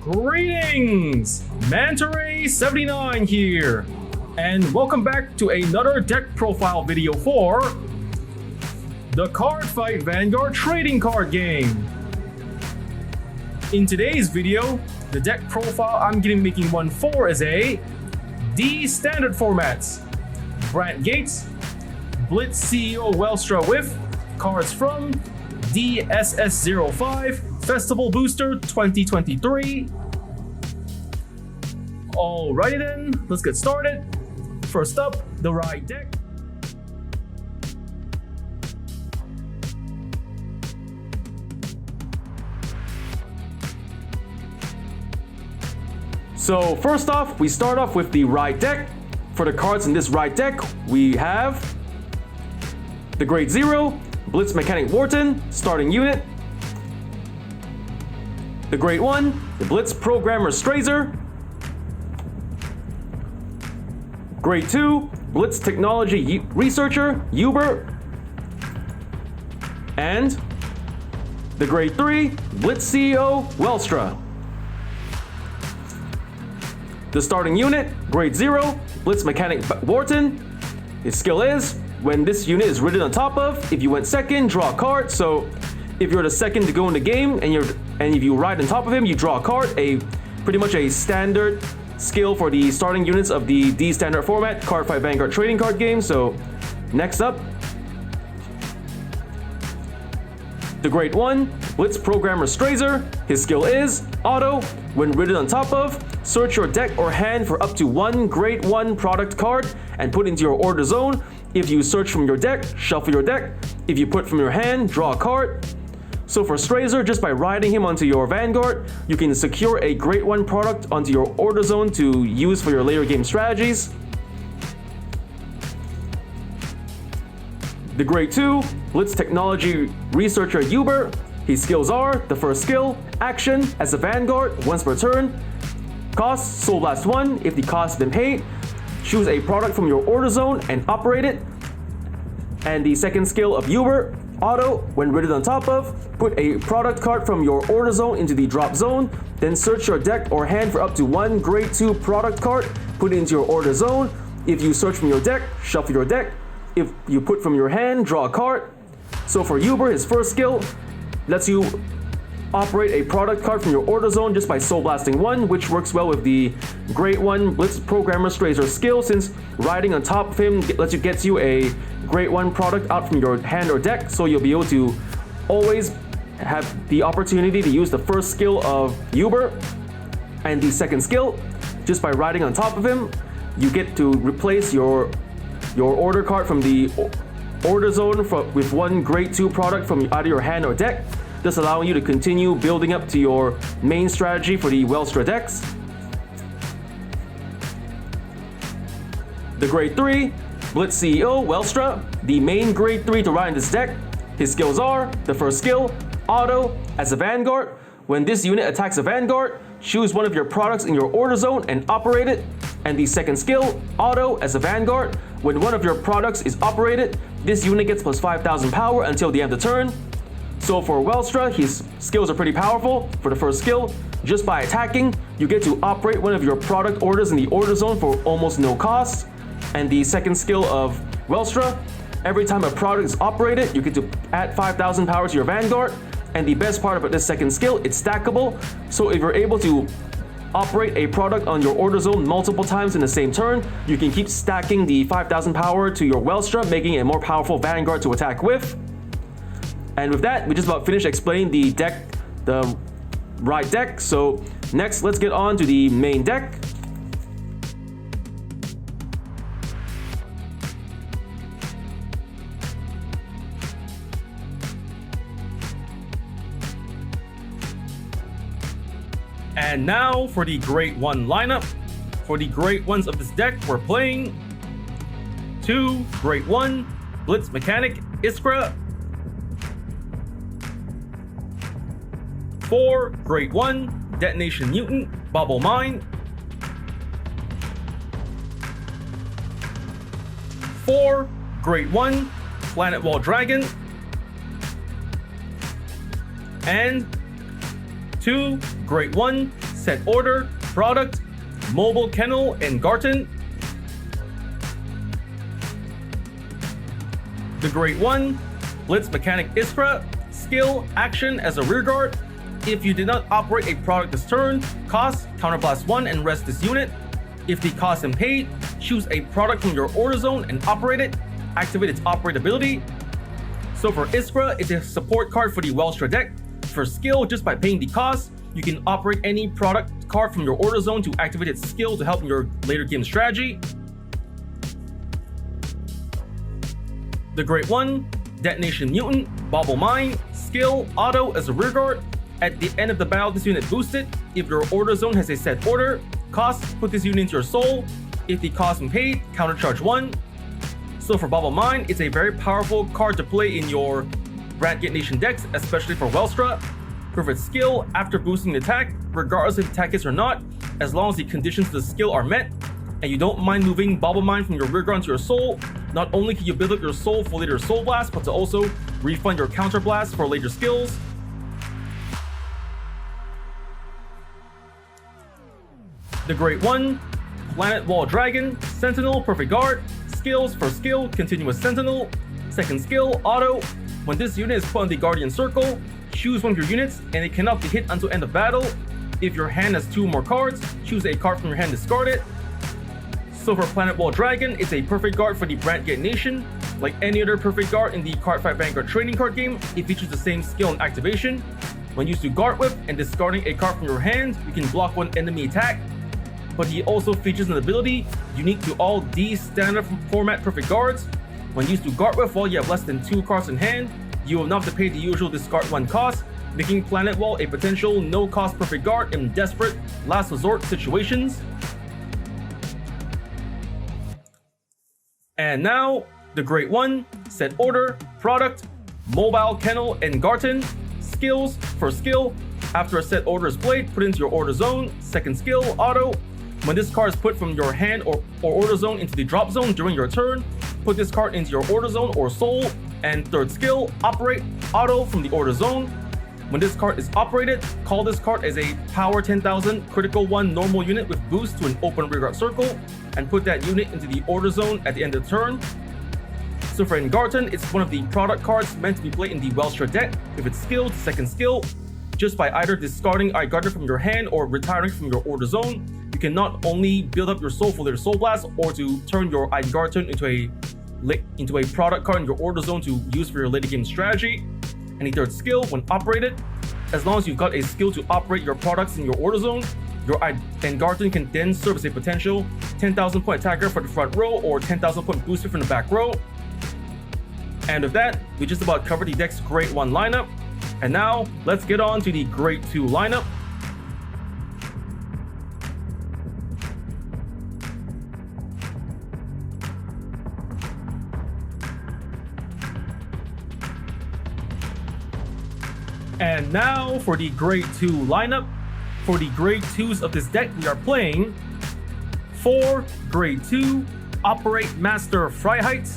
Greetings! Mantaray79 here, and welcome back to another deck profile video for the Cardfight Vanguard trading card game. In today's video, the deck profile I'm going to be making one for is a D standard formats, Brandt Gates, Blitz CEO Welstra with cards from D-SS05 Festival Booster 2023. Alrighty then, let's get started. First up, the ride deck. So first off, we start off with the ride deck. For the cards in this ride deck, we have the Grade 0, Blitz Mechanic Wharton, starting unit. The Grade 1, the Blitz Programmer Strazer. Grade 2, Blitz Technology Researcher, Uber. And the Grade 3, Blitz CEO, Welstra. The starting unit, Grade 0, Blitz Mechanic Wharton. His skill is, when this unit is ridden on top of, if you went second, draw a card. So if you're the second to go in the game and if you ride on top of him, you draw a card. Pretty much a standard skill for the starting units of the D standard format Cardfight Vanguard trading card game. So next up, the Grade 1, Blitz Programmer Strazer. His skill is auto. When ridden on top of, search your deck or hand for up to one Grade 1 product card and put into your order zone. If you search from your deck, shuffle your deck. If you put from your hand, draw a card. So for Strazer, just by riding him onto your Vanguard, you can secure a Grade 1 product onto your order zone to use for your later game strategies. The Grade 2, Blitz Technology Researcher Uber. His skills are, the first skill, action, as a Vanguard, once per turn. Cost, Soul Blast 1, if the cost has been paid. Choose a product from your order zone and operate it. And the second skill of Uber, auto, when ridden on top of, put a product card from your order zone into the drop zone, then search your deck or hand for up to one Grade 2 product card, put it into your order zone. If you search from your deck, shuffle your deck. If you put from your hand, draw a card. So for Uber, his first skill lets you operate a product card from your order zone just by Soul Blasting 1, which works well with the Grade 1 Blitz Programmer Strazer skill, since riding on top of him lets you get you a Grade 1 product out from your hand or deck, so you'll be able to always have the opportunity to use the first skill of Uber. And the second skill, just by riding on top of him, you get to replace your order card from the order zone with one Grade 2 product from either your hand or deck, thus allowing you to continue building up to your main strategy for the Welstra decks. The Grade 3, Blitz CEO Welstra, the main Grade 3 to ride in this deck. His skills are, the first skill, auto, as a Vanguard. When this unit attacks a Vanguard, choose one of your products in your order zone and operate it. And the second skill, auto, as a Vanguard. When one of your products is operated, this unit gets plus 5,000 power until the end of the turn. So for Welstra, his skills are pretty powerful. For the first skill, just by attacking, you get to operate one of your product orders in the order zone for almost no cost. And the second skill of Welstra, every time a product is operated, you get to add 5,000 power to your Vanguard. And the best part about this second skill, it's stackable. So if you're able to operate a product on your order zone multiple times in the same turn, you can keep stacking the 5,000 power to your Welstra, making it a more powerful Vanguard to attack with. And with that, we just about finished explaining the deck, the ride deck. So next, let's get on to the main deck. And now for the Grade 1 lineup. For the Grade 1s of this deck, we're playing 2 Grade 1 Blitz Mechanic Iskra, 4 Grade 1 Detonation Mutant Bubble Mine, 4 Grade 1 Planet Wall Dragon, and 2 Grade 1 Set Order, Product, Mobile Kennel and Garten. The Great One, Blitz Mechanic Iskra, Skill, Action as a rearguard. If you did not operate a product this turn, cost, Counterblast 1 and rest this unit. If the cost and paid, choose a product from your order zone and operate it. Activate its operate ability. So for Iskra, it's a support card for the Welstra deck. For skill, just by paying the cost, you can operate any product card from your order zone to activate its skill to help in your later game strategy. The Great One, Detonation Mutant, Bauble Mine, Skill, Auto as a rearguard. At the end of the battle, this unit boosted. If your order zone has a set order, cost, put this unit into your soul. If the cost and paid, countercharge 1. So for Bauble Mine, it's a very powerful card to play in your Brandt Nation decks, especially for Welstra. For its skill, after boosting the attack, regardless if the attack hits or not, as long as the conditions of the skill are met, and you don't mind moving Bauble Mine from your rearguard into your soul, not only can you build up your soul for later soul blast, but to also refund your counter blast for later skills. The Great One, Planet Wall Dragon, Sentinel, Perfect Guard, skills for skill, Continuous Sentinel, second skill, Auto. When this unit is put on the Guardian Circle, choose one of your units and it cannot be hit until end of battle. If your hand has 2 more cards, choose a card from your hand, discard it. So for Planet Wall Dragon, it's a perfect guard for the Brandt Nation. Like any other perfect guard in the Cardfight Vanguard trading card game, it features the same skill and activation. When used to Guard Whip and discarding a card from your hand, you can block one enemy attack. But he also features an ability unique to all these standard format perfect guards. When used to Guard Whip while you have less than 2 cards in hand, you will not have to pay the usual discard 1 cost, making Planet Wall a potential no-cost perfect guard in desperate last resort situations. And now, the Great One, Set Order, Product, Mobile Kennel and Garten, skills for skill. After a set order is played, put into your order zone, second skill, Auto. When this card is put from your hand or order zone into the drop zone during your turn, put this card into your order zone or soul. And third skill, Operate, Auto from the order zone. When this card is operated, call this card as a power 10,000 critical 1 normal unit with boost to an open rearguard circle, and put that unit into the order zone at the end of the turn. So for Garten, it's one of the product cards meant to be played in the Welstra deck. If it's skilled, second skill, just by either discarding Garten from your hand or retiring from your order zone, you can not only build up your soul for later soul blast, or to turn your Garten into a product card in your order zone to use for your later game strategy. And the third skill, when operated, as long as you've got a skill to operate your products in your order zone, your Garten can then serve as a potential 10,000 point attacker for the front row or 10,000 point booster from the back row. And with that, we just about covered the deck's Great One lineup. And now, let's get on to the Great Two lineup. And now for the Grade 2 lineup. For the Grade 2s of this deck, we are playing 4 Grade 2 Operate Master Freiheit,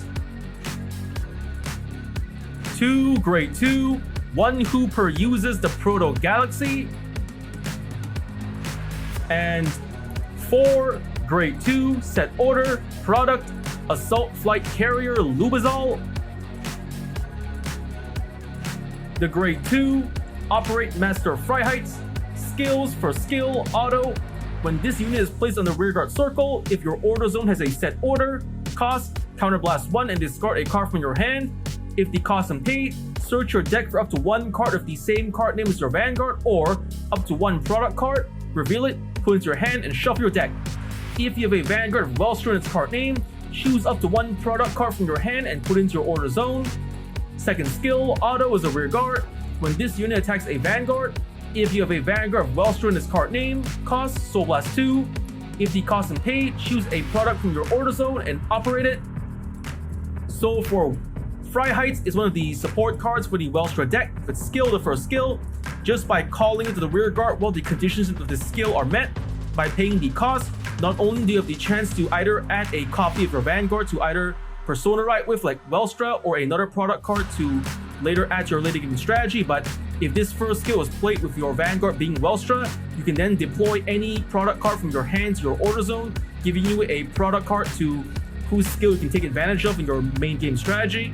2 Grade 2 One Hooper Uses the Proto Galaxy, and 4 Grade 2 Set Order Product Assault Flight Carrier Lubizol. The Grade 2 Operate Master Freiheit, skills for skill, Auto. When this unit is placed on the rearguard circle, if your order zone has a set order, cost, counterblast 1 and discard a card from your hand. If the cost and paid, search your deck for up to 1 card of the same card name as your Vanguard, or up to 1 product card, reveal it, put it into your hand, and shuffle your deck. If you have a Vanguard Welstra in its card name, choose up to 1 product card from your hand and put it into your order zone. Second skill, Auto is a rear guard. When this unit attacks a Vanguard, if you have a Vanguard Welstra in its card name, cost, Soul Blast 2. If the cost and pay, choose a product from your order zone and operate it. So for Freiheit is one of the support cards for the Welstra deck. If it's skill, the first skill, just by calling into the rear guard while the conditions of the skill are met, by paying the cost, not only do you have the chance to either add a copy of your Vanguard to either Persona Right with like Welstra or another product card to later add to your later game strategy, but If this first skill is played with your Vanguard being Welstra, you can then deploy any product card from your hand to your order zone, giving you a product card to whose skill you can take advantage of in your main game strategy.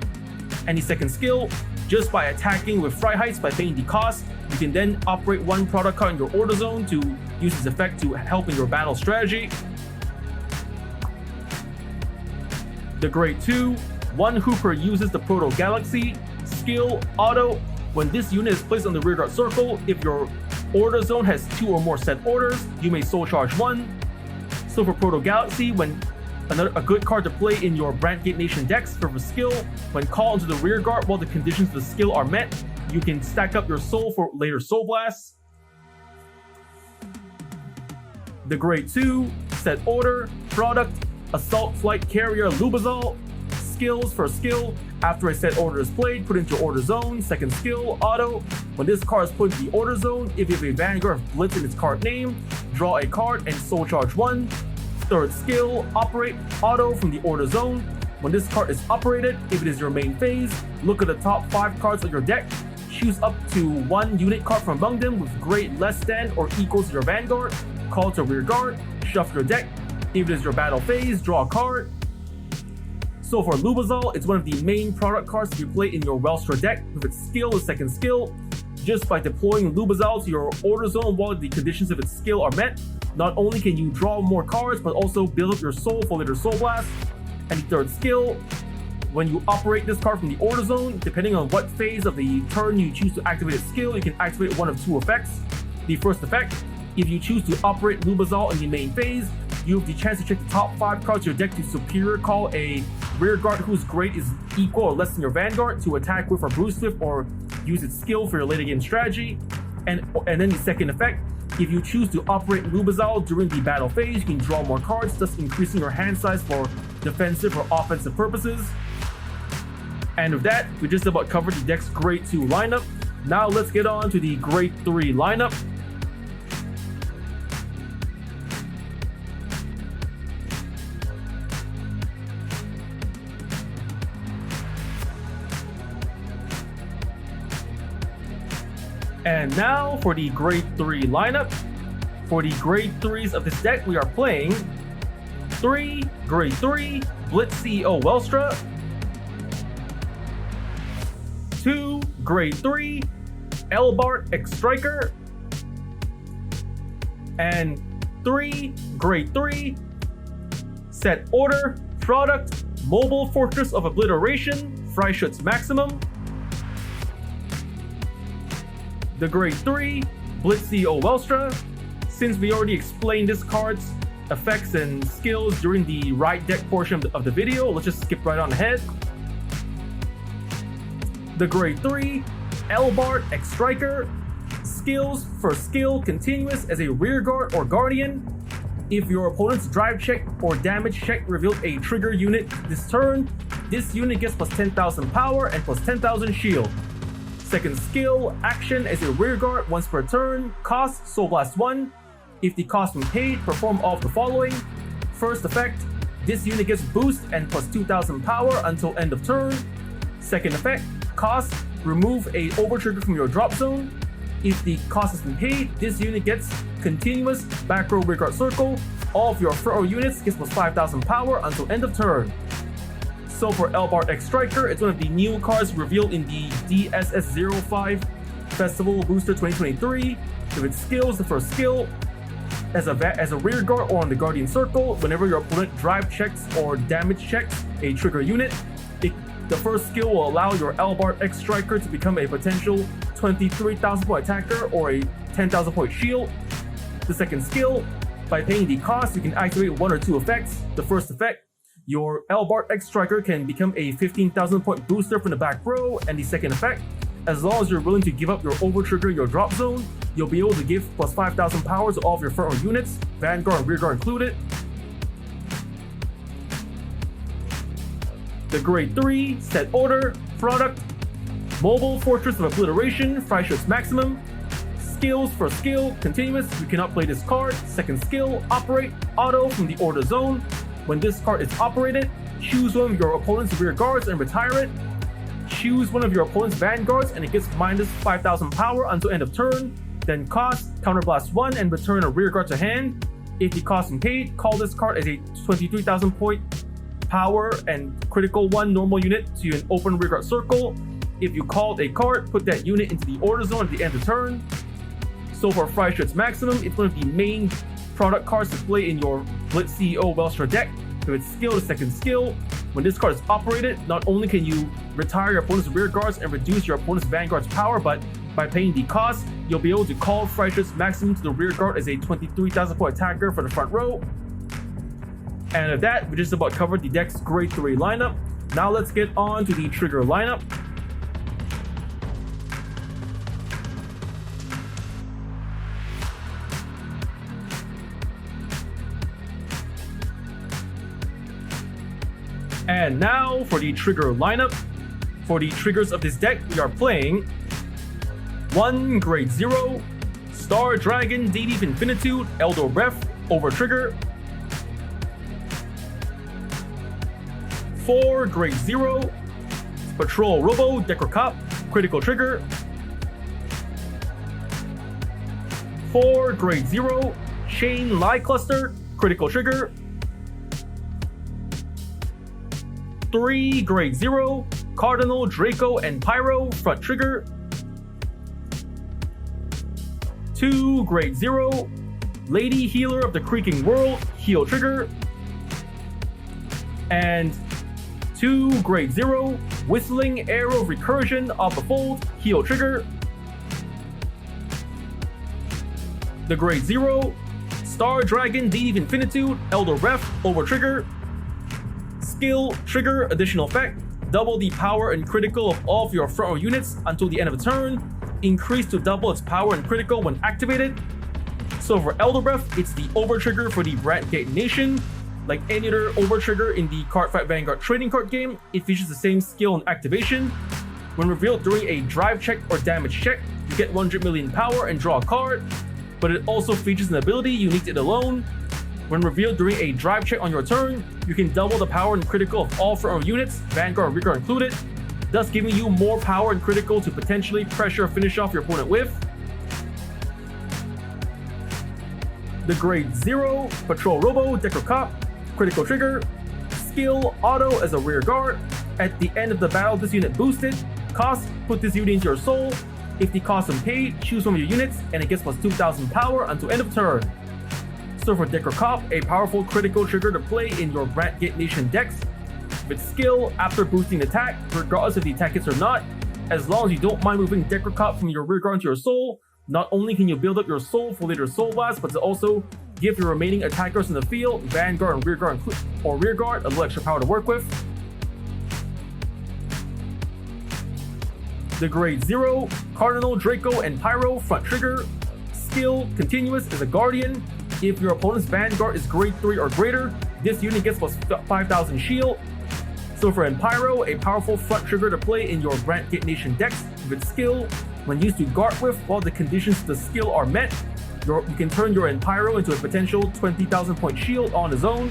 And the second skill, just by attacking with Freiheits by paying the cost, you can then operate one product card in your order zone to use its effect to help in your battle strategy. The Grade 2, one Hooper uses the Proto Galaxy skill auto. When this unit is placed on the rearguard circle, if your order zone has 2 or more set orders, you may soul charge 1. So for Proto Galaxy, when a good card to play in your Brandt Gate Nation decks for the skill, when called into the rearguard while the conditions of the skill are met, you can stack up your soul for later soul blasts. The Grade 2, set order, product, Assault Flight Carrier Lubazol. Skills for skill, after a set order is played, put into order zone. Second skill, auto. When this card is put in the order zone, if you have a Vanguard of Blitz in its card name, draw a card and soul charge 1. Third skill, operate, auto from the order zone. When this card is operated, if it is your main phase, look at the top 5 cards of your deck, choose up to 1 unit card from among them with grade less than or equals to your Vanguard, call to rear guard, shuffle your deck. If it is your battle phase, draw a card. So for Lubazol, it's one of the main product cards to be played in your Welstra deck with its skill, the second skill. Just by deploying Lubazol to your order zone while the conditions of its skill are met, not only can you draw more cards, but also build up your soul for later soul blast. And the third skill, when you operate this card from the order zone, depending on what phase of the turn you choose to activate its skill, you can activate one of 2 effects. The first effect, if you choose to operate Lubazol in the main phase, you have the chance to check the top 5 cards of your deck to superior call a rearguard whose grade is equal or less than your Vanguard to attack with or boost with or use its skill for your later game strategy. And then the second effect, if you choose to operate Lubazol during the battle phase, you can draw more cards, thus increasing your hand size for defensive or offensive purposes. And with that, we just about covered the deck's Grade 2 lineup. Now let's get on to the Grade 3 lineup. And now for the Grade 3 lineup. For the Grade 3s of this deck, we are playing 3 Grade 3 Blitz CEO Welstra, 2 Grade 3 Elbart X Striker, and 3 Grade 3 set order product Mobile Fortress of Obliteration Freischutz Maximum. The Grade 3 Blitz CEO Welstra. Since we already explained this card's effects and skills during the right deck portion of the video, let's just skip right on ahead. The Grade 3 Elbart X Striker. Skills for skill continuous as a rearguard or guardian. If your opponent's drive check or damage check revealed a trigger unit this turn, this unit gets plus 10,000 power and plus 10,000 shield. Second skill, action as a rearguard once per turn, cost Soul Blast 1. If the cost when paid, perform all of the following. First effect, this unit gets boost and plus 2,000 power until end of turn. Second effect, cost, remove a overtrigger from your drop zone. If the cost has been paid, this unit gets continuous back row rearguard circle. All of your front row units gets plus 5,000 power until end of turn. So for Elbart X Striker, it's one of the new cards revealed in the D-SS05 Festival Booster 2023. With its skills, the first skill, as a rear guard or on the Guardian Circle, whenever your opponent drive checks or damage checks a trigger unit, the first skill will allow your Elbart X Striker to become a potential 23,000 point attacker or a 10,000 point shield. The second skill, by paying the cost, you can activate 1 or 2 effects. The first effect, your Elbart X Striker can become a 15,000 point booster from the back row, and the second effect, as long as you're willing to give up your overtrigger your drop zone, you'll be able to give plus 5,000 power to all of your front row units, Vanguard and Rearguard included. The Grade 3 set order product Mobile Fortress of Obliteration Freischutz Maximum. Skills for skill continuous, you cannot play this card. Second skill, operate auto from the order zone. When this card is operated, choose one of your opponent's rear guards and retire it. choose one of your opponent's vanguards and it gets minus 5,000 power until end of turn. Then cost, counterblast 1 and return a rear guard to hand. If the cost is paid, call this card as a 23,000 point power and critical 1 normal unit to an open rear guard circle. If you called a card, put that unit into the order zone at the end of turn. So for Freischütz Maximum, it's one of the main product cards to play in your Blitz CEO Welstra deck. With its skill, the second skill, when this card is operated, not only can you retire your opponent's rear guards and reduce your opponent's vanguard's power, but by paying the cost, you'll be able to call Freischütz Maximum to the rear guard as a 23,000 point attacker for the front row. And with that, we just about covered the deck's grade 3 lineup. Now let's get on to the trigger lineup. And now for the trigger lineup. For the triggers of this deck, we are playing 1 grade 0, Star Dragon, Deity of Infinitude, Elder Ref, over trigger. 4 grade 0, Patrol Robo, Decor Cop, critical trigger. 4 grade 0, Chain Lie Cluster, critical trigger. 3 grade 0, Cardinal, Draco, and Pyro, front trigger. 2 grade 0, Lady Healer of the Creaking World, heel trigger. And 2 grade 0, Whistling Arrow Recursion of the Fold, heel trigger. The grade 0, Star Dragon, Deity of Infinitude, Elder Ref, over trigger. Skill, trigger, additional effect, double the power and critical of all of your front row units until the end of a turn, increase to double its power and critical when activated. So for Elder Breath, it's the over trigger for the Brandt Gate Nation. Like any other over trigger in the Cardfight Vanguard trading card game, it features the same skill and activation. When revealed during a drive check or damage check, you get 100 million power and draw a card, but it also features an ability unique to it alone. When revealed during a drive check on your turn, you can double the power and critical of all front row units, Vanguard and Rearguard included, thus giving you more power and critical to potentially pressure or finish off your opponent with. The grade 0, Patrol Robo, Decor Cop, critical trigger, skill, auto as a rear guard. At the end of the battle, this unit boosted. Cost, put this unit into your soul. If the cost is paid, choose one of your units, and it gets plus 2,000 power until end of turn. So for Decor Cop, a powerful critical trigger to play in your Brandt Gate Nation decks. With skill, after boosting attack, regardless if the attack hits or not, as long as you don't mind moving Decor Cop from your rear guard into your soul, not only can you build up your soul for later soul blast, but to also give your remaining attackers in the field, Vanguard and Rearguard or Rearguard, a little extra power to work with. The grade 0, Cardinal, Draco, and Pyro, front trigger. Skill, continuous as a Guardian. If your opponent's Vanguard is grade 3 or greater, this unit gets plus 5,000 shield. So for Pyro, a powerful front trigger to play in your Brandt Gate Nation decks with skill. When used to guard with while the conditions to the skill are met, you can turn your Pyro into a potential 20,000 point shield on his own.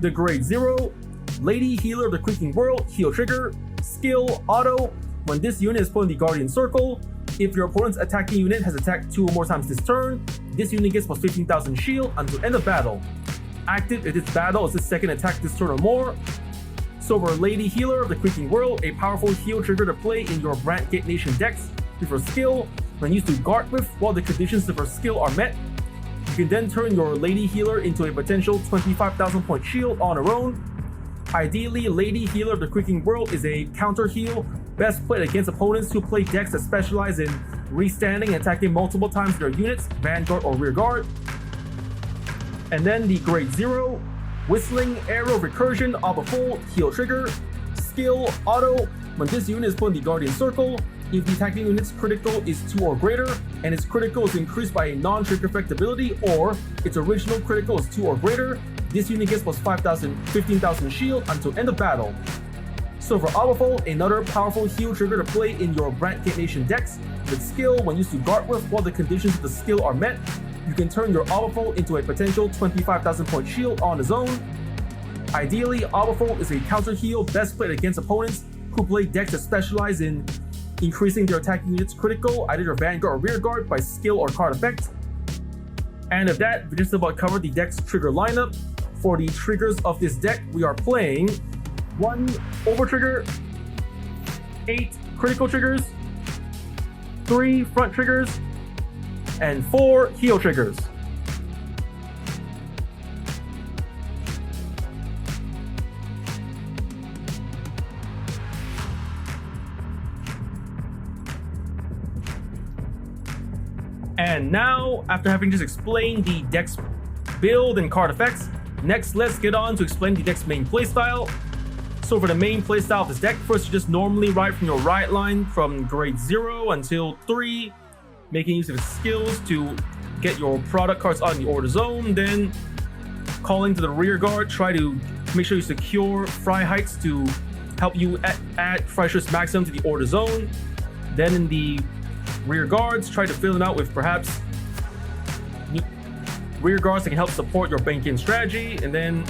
The grade 0, Lady Healer of the Creaking World, heel trigger, skill, auto. When this unit is put in the Guardian Circle, if your opponent's attacking unit has attacked 2 or more times this turn, this unit gets plus 15,000 shield until end of battle. Active if this battle is the second attack this turn or more. So for Lady Healer of the Creaking World, a powerful heal trigger to play in your Brandt Gate Nation decks. For skill, when used to guard with while the conditions of her skill are met, you can then turn your Lady Healer into a potential 25,000 point shield on her own. Ideally, Lady Healer of the Creaking World is a counter heal, best played against opponents who play decks that specialize in restanding and attacking multiple times their units, Vanguard or Rearguard. And then the grade 0, Whistling Arrow Recursion of a Fold, heel trigger, skill, auto. When this unit is put in the Guardian Circle, if the attacking unit's critical is 2 or greater, and its critical is increased by a non-trigger effect ability, or its original critical is 2 or greater, this unit gets plus 15,000 shield until end of battle. So for Awful, another powerful heal trigger to play in your Brandt Gate Nation decks. With skill, when used to guard with while the conditions of the skill are met, you can turn your Awful into a potential 25,000 point shield on his own. Ideally, Overfold is a counter heal best played against opponents who play decks that specialize in increasing their attacking units critical, either your Vanguard or Rearguard, by skill or card effect. And of that, we just about covered the deck's trigger lineup. For the triggers of this deck, we are playing 1 over trigger, 8 critical triggers, 3 front triggers, and 4 heal triggers. And now, after having just explained the deck's build and card effects, next let's get on to explain the deck's main playstyle. So for the main playstyle of this deck, first you just normally ride from your right line from grade 0 until 3, making use of its skills to get your product cards out in the order zone, then calling to the rear guard, try to make sure you secure Fry Heights to help you add Freischutz Maximum to the order zone. Then in the rear guards, try to fill it out with perhaps rear guards that can help support your bank-in strategy, and then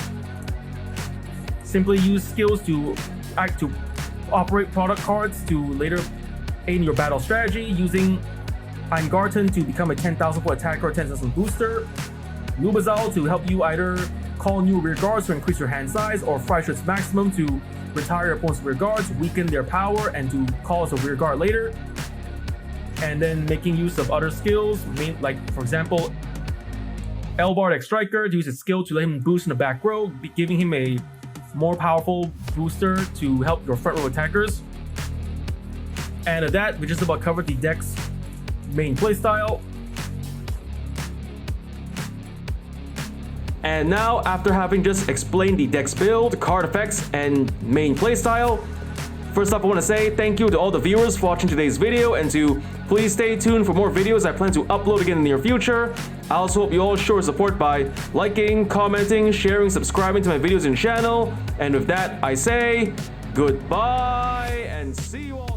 simply use skills to operate product cards to later aid in your battle strategy, using Eingarten to become a 10,000 point attacker or 10,000 booster, Lubazal to help you either call new rear guards to increase your hand size, or Freischutz Maximum to retire your opponent's rear guards, weaken their power, and to call as a rear guard later. And then making use of other skills, like for example, Elbard Striker to use his skill to let him boost in the back row, giving him a more powerful booster to help your front row attackers. And at that, we just about covered the deck's main playstyle. And now, after having just explained the deck's build, card effects, and main playstyle, first up I want to say thank you to all the viewers for watching today's video, and to please stay tuned for more videos I plan to upload again in the near future. I also hope you all show support by liking, commenting, sharing, subscribing to my videos and channel. And with that, I say goodbye and see you all.